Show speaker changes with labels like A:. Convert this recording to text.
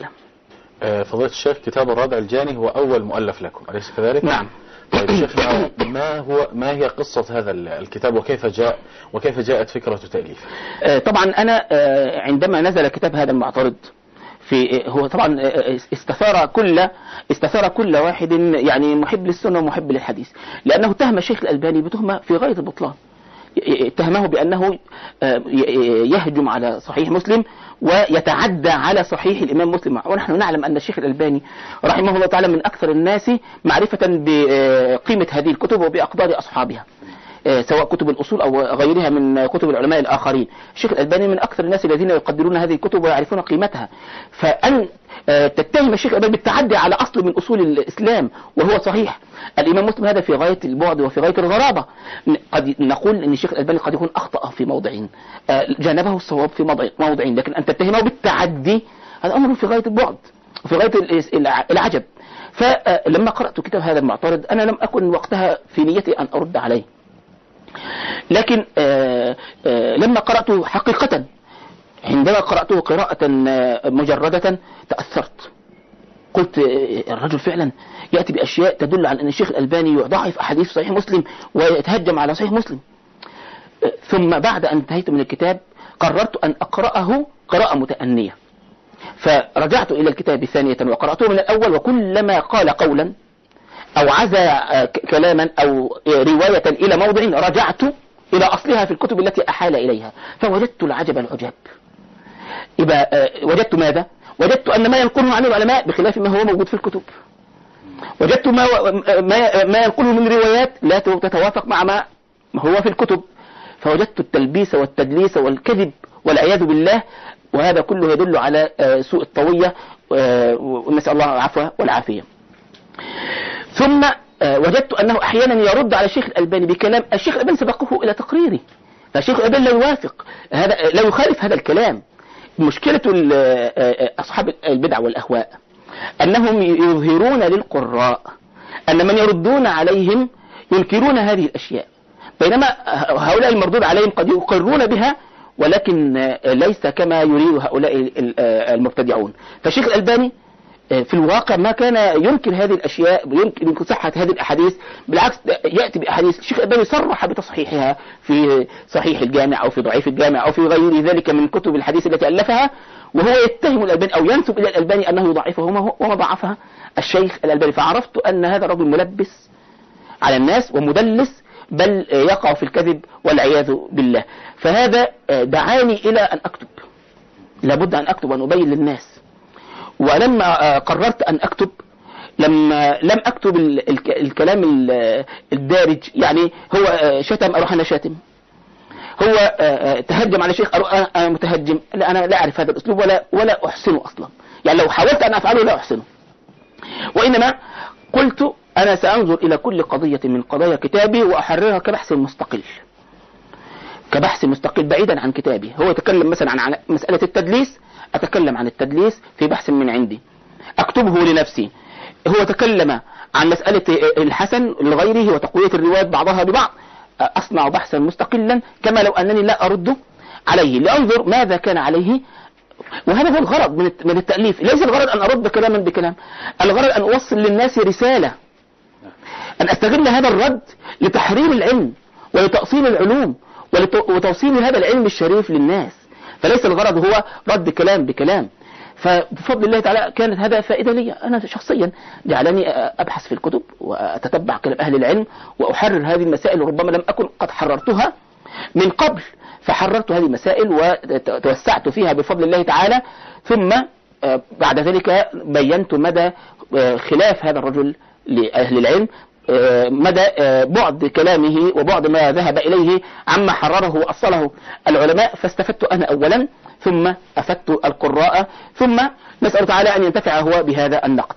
A: أعلم.
B: فضيلة الشيخ، كتاب الرادع الجاني هو أول مؤلف لكم، أليس كذلك؟
A: نعم.
B: طيب شيخنا، ما هي قصة هذا الكتاب وكيف جاءت فكرة تأليفه؟
A: طبعا أنا عندما نزل كتاب هذا المعترض هو طبعا استثار كل واحد يعني محب للسنة ومحب للحديث، لأنه اتهم الشيخ الألباني بتهمة في غاية البطلان. اتهمه بأنه يهجم على صحيح مسلم ويتعدى على صحيح الإمام مسلم، ونحن نعلم أن الشيخ الألباني رحمه الله تعالى من أكثر الناس معرفة بقيمة هذه الكتب وبأقدار أصحابها، سواء كتب الأصول أو غيرها من كتب العلماء الآخرين. الشيخ الألباني من أكثر الناس الذين يقدرون هذه الكتب ويعرفون قيمتها، فأن تتهم الشيخ الألباني بالتعدي على أصل من أصول الإسلام وهو صحيح الإمام مسلم، هذا في غاية البعد وفي غاية الغرابة. قد نقول أن الشيخ الألباني قد يكون أخطأ في موضعين، جانبه الصواب في موضعين، لكن أن تتهمه بالتعدي هذا أمر في غاية البعد وفي غاية العجب. فلما قرأت كتاب هذا المعترض أنا لم أكن وقتها في نيتي أن أرد عليه، لكن لما قرأته حقيقة، عندما قرأته قراءة مجردة تأثرت. قلت الرجل فعلا يأتي بأشياء تدل على أن الشيخ الألباني يضعف أحاديث صحيح مسلم ويتهجم على صحيح مسلم. ثم بعد أن انتهيت من الكتاب قررت أن أقرأه قراءة متأنية، فرجعت إلى الكتاب ثانية وقرأته من الأول، وكلما قال قولا أو عزى كلاما أو رواية إلى موضع رجعت إلى أصلها في الكتب التي أحال إليها، فوجدت العجب العجاب. يبقى وجدت ماذا؟ وجدت أن ما ينقله عن العلماء بخلاف ما هو موجود في الكتب. وجدت ما ينقله من روايات لا تتوافق مع ما هو في الكتب. فوجدت التلبيس والتدليس والكذب والعياذ بالله، وهذا كله يدل على سوء الطوية، ونسأل الله العفو والعافية. ثم وجدت أنه أحيانا يرد على الشيخ الألباني بكلام الشيخ الألباني سبقه إلى تقريري، فالشيخ الألباني لا يوافق هذا، لا يخالف هذا الكلام. مشكلة أصحاب البدع والأهواء أنهم يظهرون للقراء أن من يردون عليهم ينكرون هذه الأشياء، بينما هؤلاء المردود عليهم قد يقرون بها، ولكن ليس كما يريد هؤلاء المبتدعون. فالشيخ الألباني في الواقع ما كان ينكر هذه الأشياء، ينكر صحة هذه الأحاديث، بالعكس يأتي بأحاديث الشيخ الألباني صرح بتصحيحها في صحيح الجامع أو في ضعيف الجامع أو في غير ذلك من كتب الحديث التي ألفها، وهو يتهم الألباني أو ينسب إلى الألباني أنه يضعفه وما ضعفها الشيخ الألباني. فعرفت أن هذا الرجل ملبس على الناس ومدلس، بل يقع في الكذب والعياذ بالله. فهذا دعاني إلى أن أكتب، لابد أن أكتب وأن أبين للناس. ولما قررت أن أكتب لم أكتب الكلام الدارج، يعني هو شتم أروح أنا شاتم، هو تهجم على شيخ أروح أنا متهجم. لا، أنا لا أعرف هذا الأسلوب ولا أحسنه أصلا، يعني لو حاولت أن أفعله لا أحسنه. وإنما قلت أنا سأنظر إلى كل قضية من قضايا كتابي وأحررها كبحث مستقل بعيدا عن كتابي. هو يتكلم مثلا عن مسألة التدليس، أتكلم عن التدليس في بحث من عندي أكتبه لنفسي. هو تكلم عن مسألة الحسن لغيره وتقوية الروايات بعضها ببعض، أصنع بحثا مستقلا كما لو أنني لا أرد عليه، لأنظر ماذا كان عليه. وهذا هو الغرض من التأليف، ليس الغرض أن أرد كلاما بكلام، الغرض أن أوصل للناس رسالة، أن أستغل هذا الرد لتحرير العلم ولتأصيل العلوم وتوصيل هذا العلم الشريف للناس، فليس الغرض هو رد كلام بكلام. فبفضل الله تعالى كانت هذا فائدة لي أنا شخصيا، جعلني أبحث في الكتب وأتتبع كلام أهل العلم وأحرر هذه المسائل، وربما لم أكن قد حررتها من قبل، فحررت هذه المسائل وتوسعت فيها بفضل الله تعالى. ثم بعد ذلك بينت مدى خلاف هذا الرجل لأهل العلم، مدى بعد كلامه وبعد ما ذهب إليه عما حرره وأصله العلماء. فاستفدت أنا أولا، ثم أفدت القراء، ثم نسأل تعالى أن ينتفع هو بهذا النقد.